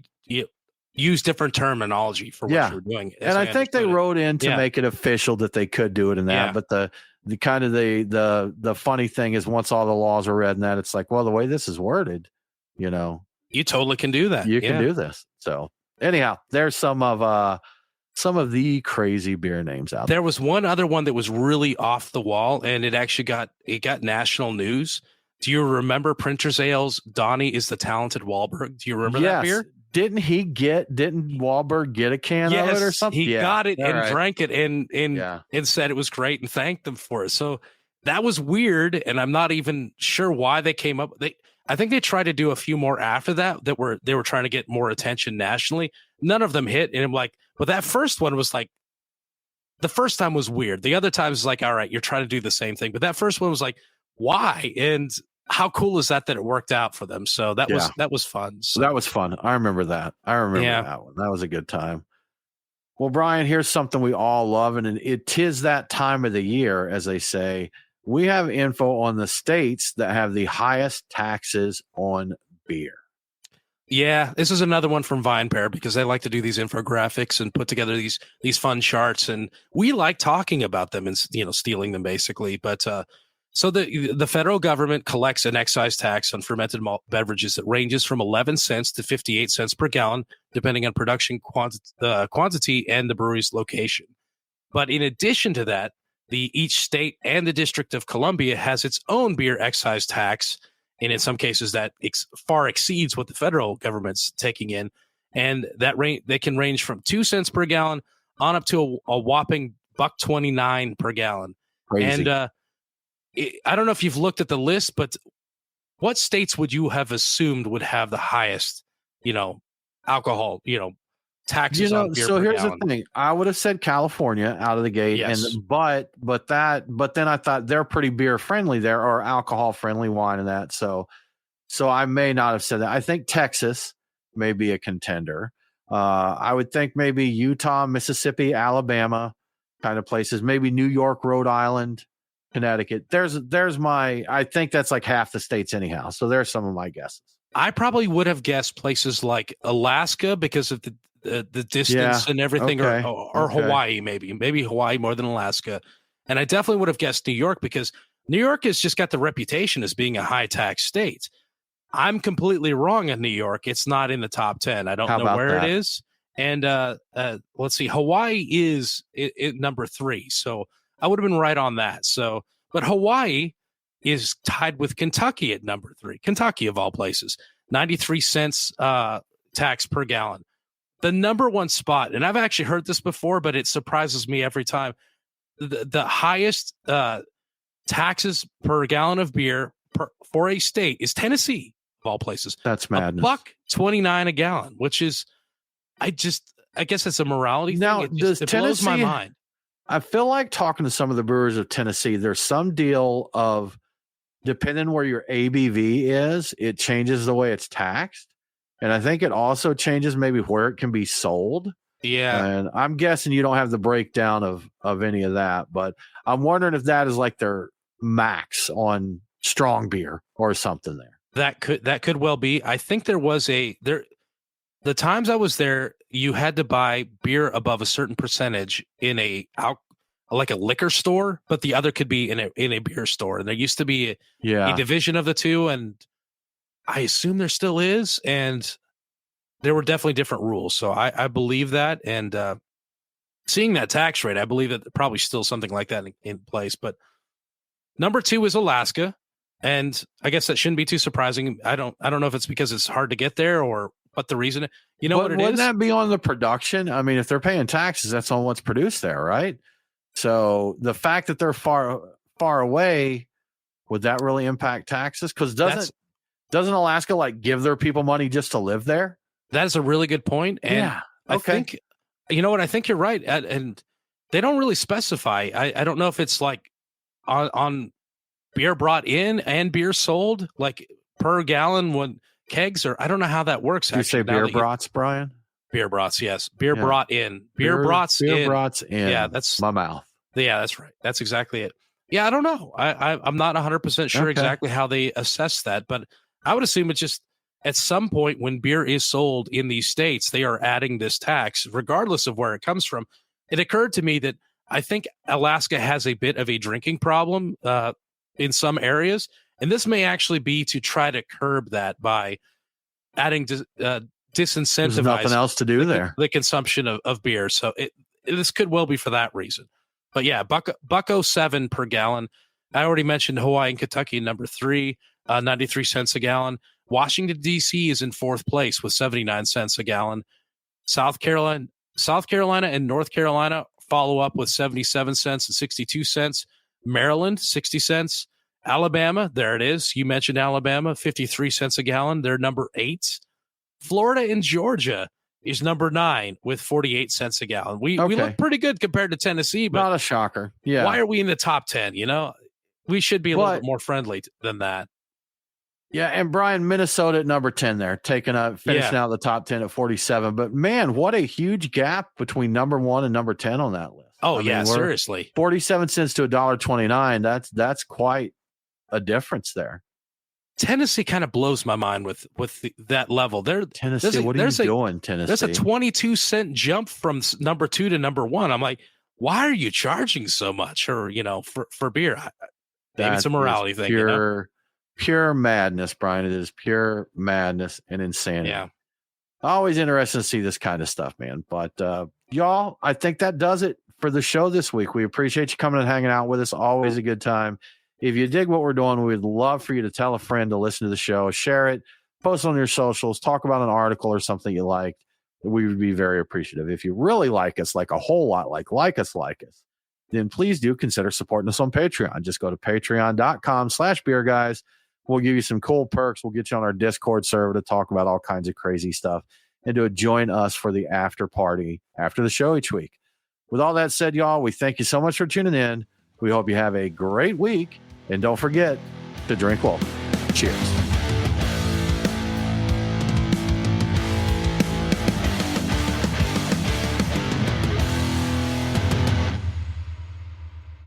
use different terminology for what you were doing. And I think they wrote in to make it official that they could do it in that. But the kind of the funny thing is once all the laws are read and that, it's like, well, the way this is worded, you totally can do that. You can do this. So anyhow, there's some of the crazy beer names out there. There was one other one that was really off the wall, and it actually got national news. Do you remember Printer's Ale's "Donnie is the Talented Wahlberg"? Do you remember that beer? Didn't Wahlberg get a can of it or something? He got it and drank it and said it was great and thanked them for it. So that was weird, and I'm not even sure why they came up. I think they tried to do a few more after that they were trying to get more attention nationally. None of them hit, and I'm like, but that first one was like, the first time was weird. The other times was like, all right, you're trying to do the same thing, but that first one was like, why? And how cool is that it worked out for them? So that was fun. So that was fun. I remember that. That one. That was a good time. Well, Brian, here's something we all love, and it is that time of the year, as they say. We have info on the states that have the highest taxes on beer. Yeah, this is another one from VinePair because they like to do these infographics and put together these fun charts, and we like talking about them and stealing them basically. But so the federal government collects an excise tax on fermented malt beverages that ranges from 11 cents to 58 cents per gallon, depending on production quantity and the brewery's location. But in addition to that, each state and the District of Columbia has its own beer excise tax. And in some cases, that far exceeds what the federal government's taking in. And that they can range from 2 cents per gallon on up to a whopping $1.29 per gallon. Crazy. And I don't know if you've looked at the list, but what states would you have assumed would have the highest, alcohol, taxes on beer so per here's gallon? The thing. I would have said California out of the gate. Yes. But then I thought they're pretty beer friendly there, or alcohol friendly wine and that. So I may not have said that. I think Texas may be a contender. I would think maybe Utah, Mississippi, Alabama kind of places, maybe New York, Rhode Island, Connecticut. I think that's like half the states anyhow. So there's some of my guesses. I probably would have guessed places like Alaska because of the distance and everything, or Hawaii, maybe Hawaii more than Alaska. And I definitely would have guessed New York because New York has just got the reputation as being a high tax state. I'm completely wrong in New York. It's not in the top 10. I don't know where it is. And let's see, Hawaii is number 3. So I would have been right on that. So, but Hawaii is tied with Kentucky at number 3. Kentucky, of all places, 93 cents tax per gallon. The number 1 spot, and I've actually heard this before, but it surprises me every time. The highest taxes per gallon of beer for a state is Tennessee, of all places. That's madness. $1.29 a gallon, which is, I guess it's a morality thing. It blows my mind. I feel like talking to some of the brewers of Tennessee, there's some deal of, depending where your ABV is, it changes the way it's taxed. And I think it also changes maybe where it can be sold. Yeah. And I'm guessing you don't have the breakdown of any of that, but I'm wondering if that is like their max on strong beer or something there. That could well be. I think there was the times I was there, you had to buy beer above a certain percentage in like a liquor store, but the other could be in a beer store. And there used to be a division of the two, and I assume there still is. And there were definitely different rules. So I believe that. And seeing that tax rate, I believe that probably still something like that in place. But number 2 is Alaska. And I guess that shouldn't be too surprising. I don't know if it's because it's hard to get there or what the reason. You know what it is? Wouldn't that be on the production? I mean, if they're paying taxes, that's on what's produced there, right? So the fact that they're far away, would that really impact taxes? Because doesn't Alaska like give their people money just to live there? That is a really good point. And yeah, okay. I think, you know what? I think you're right. And they don't really specify. I don't know if it's like on beer brought in and beer sold, like per gallon when kegs, or I don't know how that works. You say beer brats, Brian? Beer brats, yes. Beer brought in. Beer brats in. Yeah, that's my mouth. Yeah, that's right. That's exactly it. Yeah, I don't know. I'm not 100% sure exactly how they assess that, but I would assume it's just at some point when beer is sold in these states, they are adding this tax, regardless of where it comes from. It occurred to me that I think Alaska has a bit of a drinking problem in some areas, and this may actually be to try to curb that by adding disincentivize. There's nothing else to do there. The consumption of beer. So this could well be for that reason. But yeah, $1.07 per gallon. I already mentioned Hawaii and Kentucky, number 3, 93 cents a gallon. Washington, D.C. is in 4th place with 79 cents a gallon. South Carolina and North Carolina follow up with 77 cents and 62 cents. Maryland, 60 cents. Alabama, there it is. You mentioned Alabama, 53 cents a gallon. They're number 8. Florida and Georgia is number 9 with 48 cents a gallon. We look pretty good compared to Tennessee, but not a shocker. Yeah. Why are we in the top 10? You know, we should be a little bit more friendly than that. Yeah. And Brian, Minnesota at number 10 there, finishing out the top 10 at 47. But man, what a huge gap between number 1 and number 10 on that list. Oh, seriously. 47 cents to $1.29. That's quite a difference there. Tennessee kind of blows my mind with that level. Tennessee, what are you doing, Tennessee? There's a 22-cent jump from number 2 to number 1. I'm like, why are you charging so much? Or, for beer? Maybe it's a morality thing. Pure madness, Brian. It is pure madness and insanity. Yeah. Always interesting to see this kind of stuff, man. But y'all, I think that does it for the show this week. We appreciate you coming and hanging out with us. Always a good time. If you dig what we're doing, we'd love for you to tell a friend to listen to the show, share it, post it on your socials, talk about an article or something you liked. We would be very appreciative. If you really like us, like a whole lot, like us, then please do consider supporting us on Patreon. Just go to patreon.com/beerguys. We'll give you some cool perks. We'll get you on our Discord server to talk about all kinds of crazy stuff and to join us for the after party after the show each week. With all that said, y'all, we thank you so much for tuning in. We hope you have a great week. And don't forget to drink well. Cheers.